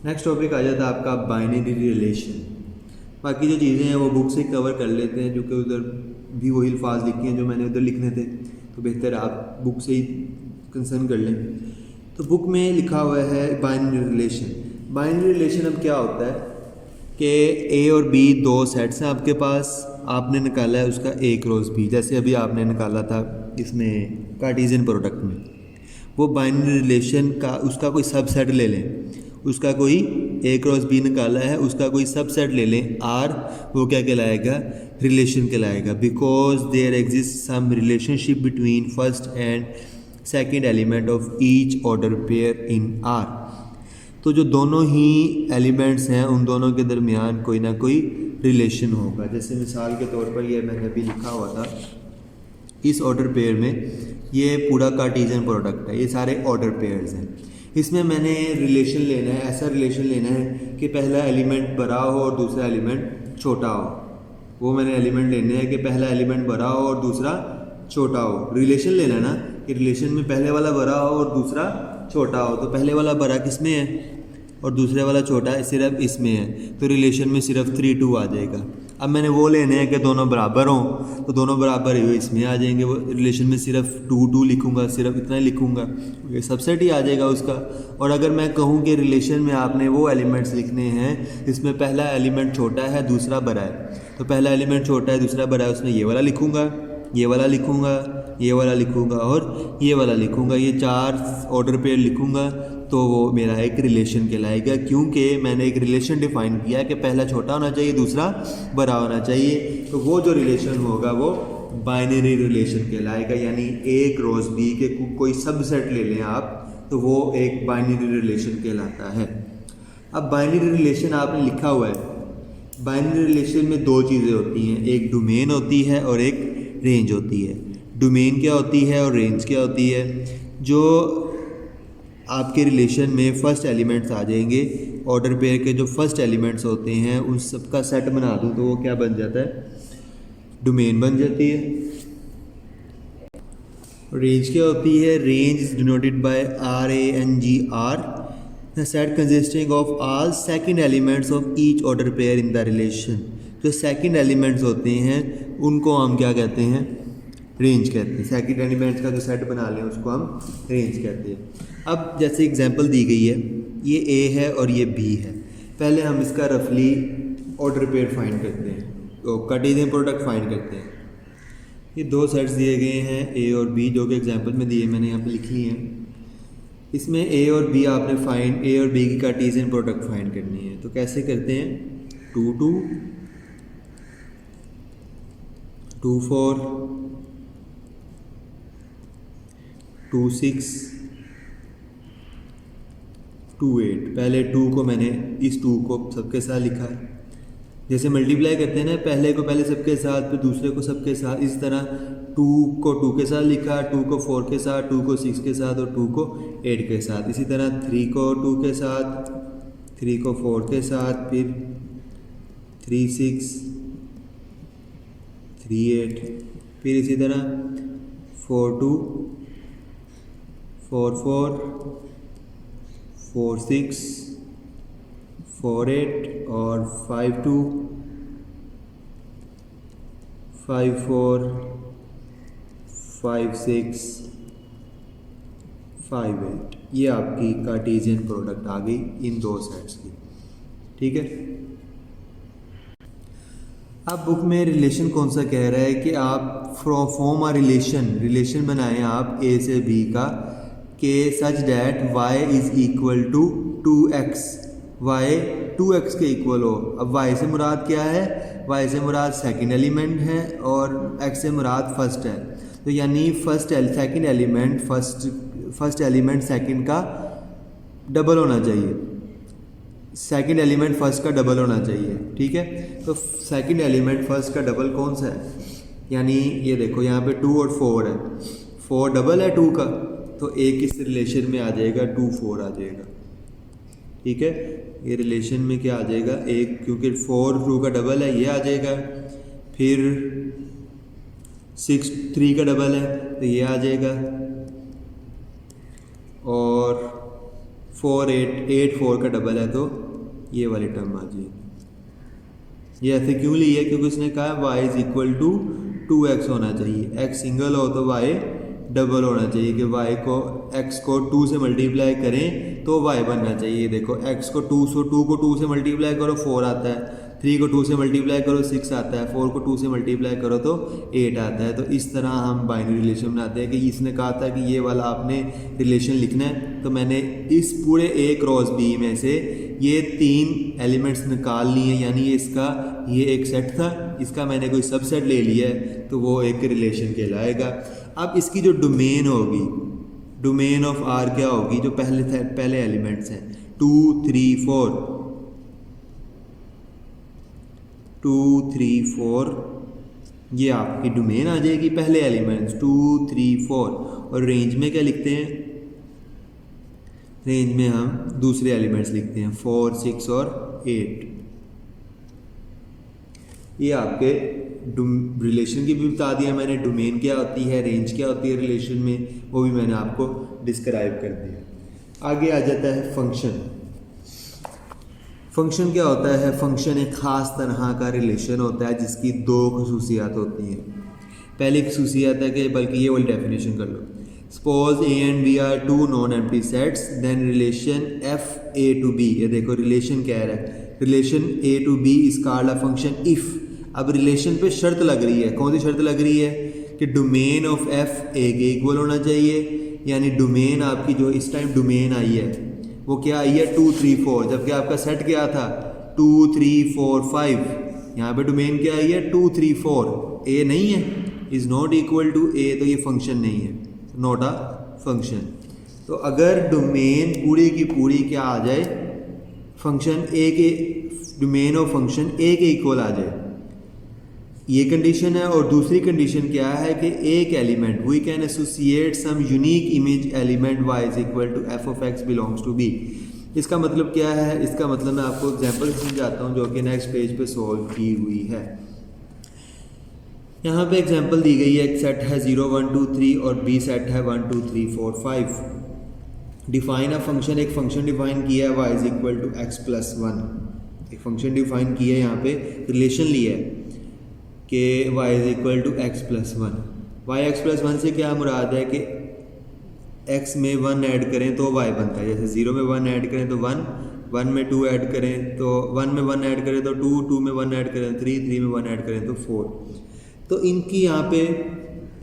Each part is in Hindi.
नेक्स्ट टॉपिक आ जाता है आपका बाइनरी रिलेशन। बाकी जो चीज़ें हैं वो बुक से कवर कर लेते हैं, जो कि उधर भी वही अल्फाज लिखे हैं जो मैंने उधर लिखने थे, तो बेहतर आप बुक से ही कंसर्न कर लें। तो बुक में लिखा हुआ है बाइनरी रिलेशन। बाइनरी रिलेशन अब क्या होता है कि ए और बी दो सेट्स हैं आपके पास, आपने निकाला है उसका ए क्रॉस बी, जैसे अभी आपने निकाला था इसमें कार्टेशियन प्रोडक्ट में। वो बाइनरी रिलेशन का उसका कोई सबसेट ले लें, उसका कोई ए क्रॉस बी निकाला है, उसका कोई सबसेट ले लें आर, वो क्या कहलाएगा, रिलेशन कहलाएगा। Because there exist some relationship between first and second element of each order pair in R. तो जो दोनों ही एलिमेंट्स हैं उन दोनों के दरमियान कोई ना कोई रिलेशन होगा। जैसे मिसाल के तौर पर ये मैंने अभी लिखा हुआ था, इस ऑर्डर पेयर में ये पूरा कार्टेशियन प्रोडक्ट है, ये सारे ऑर्डर पेयर्स हैं। इसमें मैंने रिलेशन लेना है, ऐसा रिलेशन लेना है कि पहला एलिमेंट बड़ा हो और दूसरा एलिमेंट छोटा हो। वो मैंने एलिमेंट लेने हैं कि पहला एलिमेंट बड़ा हो और दूसरा छोटा हो। रिलेशन लेना है ना कि रिलेशन में पहले वाला बड़ा हो और दूसरा छोटा हो। तो पहले वाला बड़ा किस में है और दूसरे वाला छोटा सिर्फ इसमें है, तो रिलेशन में सिर्फ 3 2 आ जाएगा। अब मैंने वो लेने हैं कि दोनों बराबर हों, तो दोनों बराबर ही इसमें आ जाएंगे। वो रिलेशन में सिर्फ 2 2 लिखूंगा, सिर्फ इतना ही लिखूंगा, ये सबसेट ही आ जाएगा उसका। और अगर मैं कहूँ कि रिलेशन में आपने वो एलिमेंट्स लिखने हैं इसमें पहला एलिमेंट छोटा है दूसरा बड़ा है, तो पहला एलिमेंट छोटा है दूसरा बड़ा है, उसमें ये वाला लिखूंगा, ये वाला लिखूंगा, ये वाला लिखूंगा और ये वाला लिखूंगा, ये 4 ऑर्डर पेयर लिखूंगा, तो वो मेरा एक रिलेशन कहलाएगा। क्योंकि मैंने एक रिलेशन डिफाइन किया कि पहला छोटा होना चाहिए दूसरा बड़ा होना चाहिए, तो वो जो रिलेशन होगा वो बाइनरी रिलेशन कहलाएगा। यानी ए क्रॉस बी के कोई सबसेट ले लें आप, तो वो एक बाइनरी रिलेशन कहलाता है। अब बाइनरी रिलेशन आपने लिखा हुआ है, बाइनरी रिलेशन में 2 चीज़ें होती हैं, एक डोमेन होती है और एक रेंज होती है। डोमेन क्या होती है और रेंज क्या होती है? जो आपके रिलेशन में फर्स्ट एलिमेंट्स आ जाएंगे, ऑर्डर पेयर के जो फर्स्ट एलिमेंट्स होते हैं उन सब का सेट बना दूँ तो वो क्या बन जाता है, डोमेन बन जाती है। रेंज क्या होती है? Range is denoted by RANGR, the set consisting of all second elements of each order pair in the relation. जो सेकंड एलिमेंट्स होते हैं उनको हम क्या कहते हैं, रेंज कहते हैं। सेकंड एलिमेंट्स का जो सेट बना लें उसको हम रेंज कहते हैं। अब जैसे एग्जांपल दी गई है, ये ए है और ये बी है। पहले हम इसका रफली ऑर्डर पेयर फाइंड करते हैं, तो कार्टेशियन प्रोडक्ट फाइंड करते हैं। ये 2 सेट्स दिए गए हैं ए और बी, जो कि एग्जांपल में दिए मैंने यहाँ पे लिख लिए हैं। इसमें ए और बी आपने ए और बी की कार्टेशियन प्रोडक्ट फाइंड करनी है, तो कैसे करते हैं, 2 2 2 4 2 6 2 8। पहले 2 को मैंने इस 2 को सबके साथ लिखा है, जैसे मल्टीप्लाई करते हैं ना, पहले को पहले सबके साथ फिर दूसरे को सबके साथ, इस तरह 2 को 2 के साथ लिखा, 2 को 4 के साथ, 2 को 6 के साथ और 2 को 8 के साथ। इसी तरह 3 को 2 के साथ, 3 को 4 के साथ, फिर 3 6 3 8, फिर इसी तरह 4 2 4 4 4 6 4 8 और 5 2 5 4 5 6 5 8। ये आपकी कार्टेशियन प्रोडक्ट आ गई इन 2 सेट्स की, ठीक है। अब बुक में रिलेशन कौन सा कह रहा है कि आप फॉर्म अ रिलेशन बनाएं आप ए से बी का, के such that y is equal to 2x, y 2x के इक्वल हो। अब y से मुराद क्या है, y से मुराद सेकंड एलिमेंट है और x से मुराद फर्स्ट है। तो यानी सेकंड एलिमेंट सेकंड का डबल होना चाहिए, सेकंड एलिमेंट फर्स्ट का डबल होना चाहिए, ठीक है। तो सेकंड एलिमेंट फर्स्ट का डबल कौन सा है, यानी ये देखो यहाँ पे 2 और 4 है, 4 डबल है 2 का, तो एक इस रिलेशन में आ जाएगा 2 4 आ जाएगा, ठीक है। ये रिलेशन में क्या आ जाएगा, एक, क्योंकि 4 2 का डबल है ये आ जाएगा, फिर 6 3 का डबल है तो ये आ जाएगा, और 4 8 8 4 का डबल है तो ये वाली टर्म आ जाएगी। ये ऐसे क्यों ली है? क्योंकि उसने कहा y is equal to 2x होना चाहिए। x सिंगल हो तो y डबल होना चाहिए कि y को x को 2 से मल्टीप्लाई करें तो y बनना चाहिए। देखो x को 2 को 2 से मल्टीप्लाई करो 4 आता है, 3 को 2 से मल्टीप्लाई करो 6 आता है, 4 को 2 से मल्टीप्लाई करो तो 8 आता है। तो इस तरह हम बाइनरी रिलेशन बनाते हैं कि इसने कहा था कि ये वाला आपने रिलेशन लिखना है, तो मैंने इस पूरे A क्रॉस B में से ये 3 एलिमेंट्स निकाल लिए, यानी ये एक सेट था, इसका मैंने कोई सबसेट ले लिया है तो वो एक रिलेशन कहलाएगा। अब इसकी जो डोमेन होगी, डोमेन ऑफ R क्या होगी? जो पहले एलिमेंट्स हैं 2 3 4 2 3 4, ये आपकी डोमेन आ जाएगी पहले एलिमेंट्स 2 3 4। और रेंज में क्या लिखते हैं? रेंज में हम दूसरे एलिमेंट्स लिखते हैं 4 6 और 8। ये आपके रिलेशन की भी बता दिया मैंने, डोमेन क्या होती है, रेंज क्या होती है रिलेशन में, वो भी मैंने आपको डिस्क्राइब कर दिया। आगे आ जाता है फंक्शन। फंक्शन क्या होता है? फंक्शन एक ख़ास तरह का रिलेशन होता है जिसकी 2 खसूसियात होती हैं। पहली खसूसियत है कि, बल्कि ये वाली डेफिनेशन कर लो, suppose A and B are 2 non empty sets, then relation f A to B। ये देखो रिलेशन कह रहा है, relation A to B is called a function if. अब रिलेशन पे शर्त लग रही है, कौन सी शर्त लग रही है? कि डोमेन ऑफ f A के इक्वल होना चाहिए, यानी डोमेन आपकी जो इस टाइम डोमेन आई है वो क्या आई है 2 3 4, जबकि आपका सेट क्या था 2 3 4 5। यहाँ पे डोमेन क्या आई है 2 3 4, A नहीं है, is not equal to A, तो ये फंक्शन नहीं है, नॉट अ फंक्शन। तो अगर डोमेन पूरी की पूरी क्या आ जाए, फंक्शन A के, डोमेन ऑफ फंक्शन A के इक्वल आ जाए, ये कंडीशन है। और दूसरी कंडीशन क्या है कि एक element we can associate some unique image element y is equal to f of x belongs to b। इसका मतलब क्या है? इसका मतलब मैं आपको एग्जांपल समझाता हूँ जो कि नेक्स्ट पेज पे सॉल्व की हुई है। यहाँ पे एग्जांपल दी गई है, एक सेट है 0 1 2 3 और b सेट है 1 2 3 4 5। डिफाइन अ फंक्शन, एक फंक्शन डिफाइन किया है y is equal to x plus 1। एक फंक्शन डिफाइन किया है, यहाँ पे रिलेशन लिया है कि y is equal to x plus 1। Y X plus 1 से क्या मुराद है कि x में 1 ऐड करें तो y बनता है। जैसे 0 में 1 ऐड करें तो 1, 1 में 2 ऐड करें तो 1 में 1 ऐड करें तो 2, 2 में 1 ऐड करें 3, 3 में 1 ऐड करें तो 4। तो इनकी यहाँ पे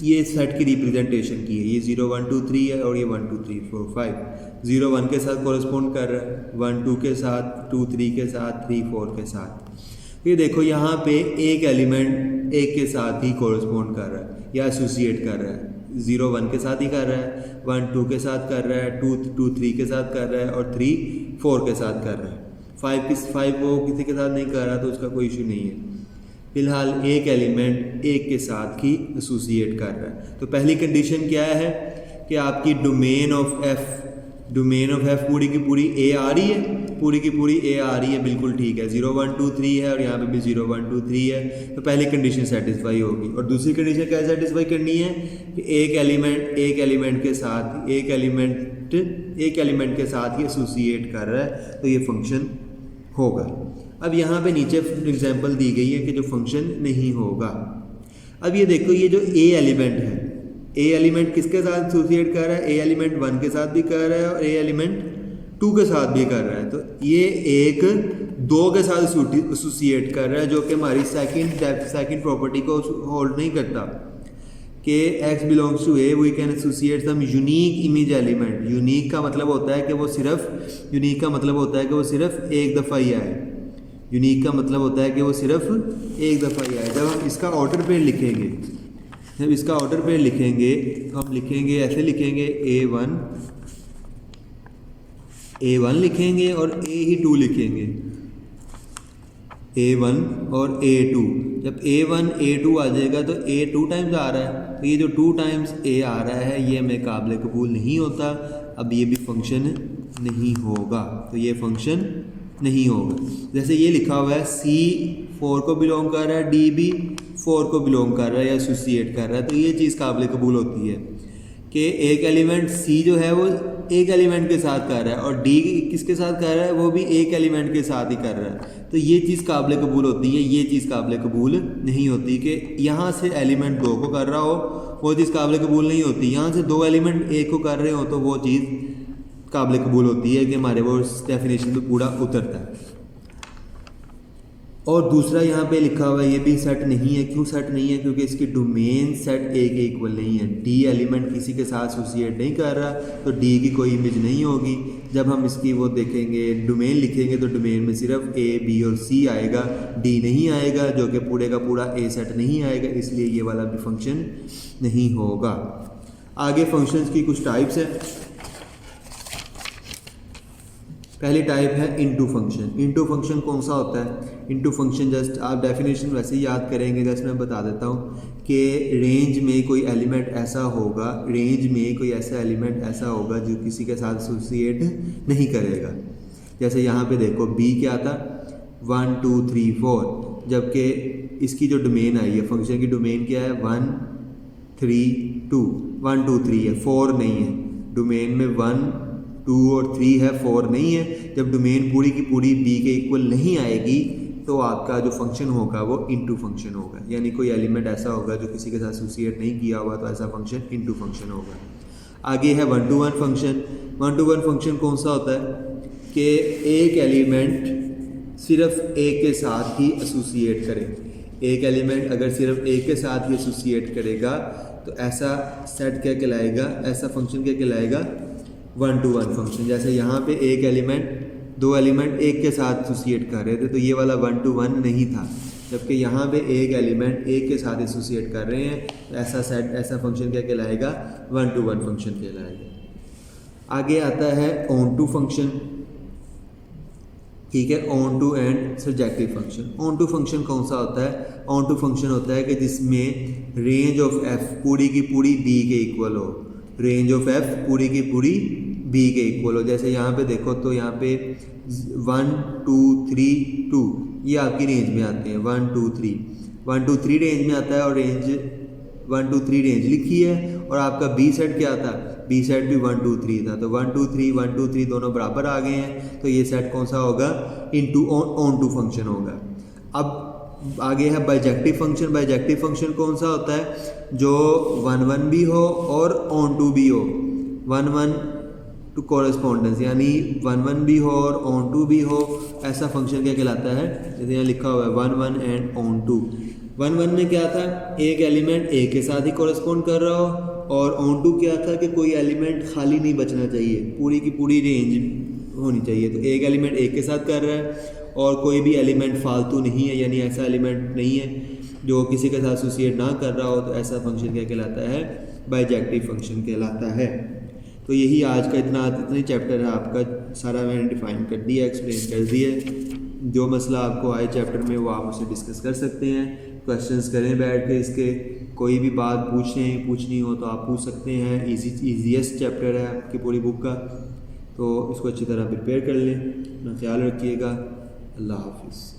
ये सेट की रिप्रेजेंटेशन की है, ये 0 1 2 3 है और ये 1 2 3 4 5। 0 1 के साथ कोरिस्पोंड कर रहा है, 1 2 के साथ, 2 3 के साथ, 3 4 के साथ। ये देखो यहाँ पे एक एलिमेंट एक के साथ ही कोरिस्पोंड कर रहा है या एसोसिएट कर रहा है। 0 1 के साथ ही कर रहा है, 1 2 के साथ कर रहा है, 2 3 के साथ कर रहा है और 3 4 के साथ कर रहा है। 5 वो किसी के साथ नहीं कर रहा तो उसका कोई इशू नहीं है। फिलहाल एक एलिमेंट एक के साथ ही एसोसिएट कर रहा है। तो पहली कंडीशन क्या है कि आपकी डोमेन ऑफ एफ पूरी की पूरी ए आ रही है, पूरी की पूरी ए आ रही है, बिल्कुल ठीक है। 0 1 2 3 है और यहाँ पे भी 0 1 2 3 है, तो पहली कंडीशन सेटिस्फाई होगी। और दूसरी कंडीशन क्या सेटिस्फाई करनी है कि एक एलिमेंट के साथ के साथ ही एसोसिएट कर रहा है, तो ये फंक्शन होगा। अब यहाँ पे नीचे एग्जांपल दी गई है कि जो फंक्शन नहीं होगा। अब ये देखो, ये जो ए एलिमेंट है, ए एलिमेंट किसके साथ एसोसिएट कर रहा है? ए एलिमेंट 1 के साथ भी कर रहा है और ए एलिमेंट 2 के साथ भी कर रहा है। तो ये एक 2 के साथ एसोसिएट कर रहा है, जो कि हमारी सेकंड प्रॉपर्टी को होल्ड नहीं करता कि x belongs to A we can associate some unique image element. Unique का मतलब होता है कि वो सिर्फ एक दफ़ा ही आए। यूनिक का मतलब होता है कि वो सिर्फ एक दफ़ा ही आए। जब हम इसका ऑर्डर पेयर लिखेंगे, तो हम लिखेंगे ऐसे लिखेंगे A1 लिखेंगे और A2 लिखेंगे, A1 और A2। जब A1 A2 आ जाएगा तो A 2 टाइम्स आ रहा है, तो ये जो 2 टाइम्स A आ रहा है ये हमें काबिल कबूल नहीं होता। अब ये भी फंक्शन नहीं होगा, तो ये फंक्शन नहीं होगा। जैसे ये लिखा हुआ है C 4 को बिलोंग कर रहा है, D भी 4 को बिलोंग कर रहा है या एसोसिएट कर रहा है, तो ये चीज़ काबिल कबूल होती है कि एक एलिमेंट C जो है वो एक एलिमेंट के साथ कर रहा है और डी किसके साथ कर रहा है, वो भी एक एलिमेंट के साथ ही कर रहा है। तो ये चीज़ काबिल कबूल होती है, ये चीज़ काबिल कबूल नहीं होती कि यहाँ से एलिमेंट 2 को कर रहा हो, वो चीज़ काबिल कबूल नहीं होती। यहाँ से 2 एलिमेंट 1 को कर रहे हो तो वो चीज़ काबिल कबूल होती है कि हमारे वो डेफिनेशन पे पूरा उतरता है। और दूसरा यहाँ पे लिखा हुआ है ये भी सेट नहीं है। क्यों सेट नहीं है? क्योंकि इसकी डोमेन सेट ए के इक्वल नहीं है। डी एलिमेंट किसी के साथ एसोसिएट नहीं कर रहा तो डी की कोई इमेज नहीं होगी। जब हम इसकी वो देखेंगे डोमेन लिखेंगे तो डोमेन में सिर्फ ए बी और सी आएगा, डी नहीं आएगा, जो कि पूरे का पूरा ए सेट नहीं आएगा, इसलिए ये वाला भी फंक्शन नहीं होगा। आगे फंक्शंस की कुछ टाइप्स हैं। पहली टाइप है इनटू फंक्शन। इनटू फंक्शन कौन सा होता है? इनटू फंक्शन जस्ट आप डेफिनेशन वैसे ही याद करेंगे, जस्ट मैं बता देता हूँ कि रेंज में कोई एलिमेंट ऐसा होगा, रेंज में कोई ऐसा एलिमेंट ऐसा होगा जो किसी के साथ एसोसिएट नहीं करेगा। जैसे यहाँ पे देखो बी क्या था 1 2 3 4, जबकि इसकी जो डोमेन आई है फंक्शन की डोमेन क्या है 1 3 2 1 2 3 है, 4 नहीं है। डोमेन में 1 2 और 3 है, 4 नहीं है। जब डोमेन पूरी की पूरी बी के इक्वल नहीं आएगी तो आपका जो फंक्शन होगा वो इनटू फंक्शन होगा, यानी कोई एलिमेंट ऐसा होगा जो किसी के साथ एसोसिएट नहीं किया हुआ तो ऐसा फंक्शन इनटू फंक्शन होगा। आगे है 1 to 1 फंक्शन। 1 to 1 फंक्शन कौन सा होता है कि एक एलिमेंट सिर्फ एक के साथ ही एसोसिएट करे। एक एलिमेंट अगर सिर्फ एक के साथ ही एसोसिएट करेगा तो ऐसा सेट क्या कहलाएगा, ऐसा फंक्शन क्या कहलाएगा 1 to 1 फंक्शन। जैसे यहाँ पे एक एलिमेंट 2 एलिमेंट एक के साथ एसोसिएट कर रहे थे तो ये वाला 1 to 1 नहीं था, जबकि यहाँ पे एक एलिमेंट एक के साथ एसोसिएट कर रहे हैं तो ऐसा सेट ऐसा फंक्शन क्या कहलाएगा 1 to 1 फंक्शन कहलाएगा। आगे आता है ऑन टू फंक्शन, ठीक है, onto and subjective function. Onto function कौन सा होता है? ऑन टू फंक्शन होता है कि जिसमें रेंज ऑफ एफ पूरी की पूरी बी के इक्वल हो, रेंज ऑफ एफ पूरी की पूरी बी के इक्वल हो। जैसे यहाँ पे देखो तो यहाँ पे 1 2 3 2 ये आपकी रेंज में आते हैं, 1 2 3 रेंज में आता है और रेंज 1 2 3 रेंज लिखी है। और आपका बी सेट क्या था? बी सेट भी 1 2 3 था, तो 1 2 3 1 2 3 दोनों बराबर आ गए हैं, तो ये सेट कौन सा होगा? इनटू ऑन टू फंक्शन होगा। अब आगे है बाइजेक्टिव फंक्शन। बाइजेक्टिव फंक्शन कौन सा होता है? जो 1 1 भी हो और ऑन टू भी हो, 1 1 टू कॉरेस्पॉन्डेंस, यानी 1 1 भी हो और ऑन टू भी हो, ऐसा फंक्शन क्या कहलाता है? जैसे यहाँ लिखा हुआ है 1 1 एंड ऑन टू। 1 1 में क्या था? एक एलिमेंट एक के साथ ही कॉरेस्पॉन्ड कर रहा हो, और ऑन टू क्या था कि कोई एलिमेंट खाली नहीं बचना चाहिए, पूरी की पूरी रेंज होनी चाहिए। तो एक एलिमेंट एक के साथ कर रहा है और कोई भी एलिमेंट फालतू नहीं है, यानी ऐसा एलिमेंट नहीं है जो किसी के साथ एसोसिएट ना कर रहा हो, तो ऐसा फंक्शन क्या कहलाता है? बाइजेक्टिव फंक्शन कहलाता है। तो यही आज का इतना चैप्टर है आपका, सारा मैंने डिफाइन कर दिया, एक्सप्लेन कर दिया। जो मसला आपको आए चैप्टर में वो आप मुझसे डिस्कस कर सकते हैं, क्वेश्चंस करें बैठ के इसके, कोई भी बात पूछनी हो तो आप पूछ सकते हैं। ईजीएस्ट चैप्टर है आपकी पूरी बुक का, तो इसको अच्छी तरह प्रिपेयर कर लें। अपना ख्याल रखिएगा। अल्लाह हाफिज़।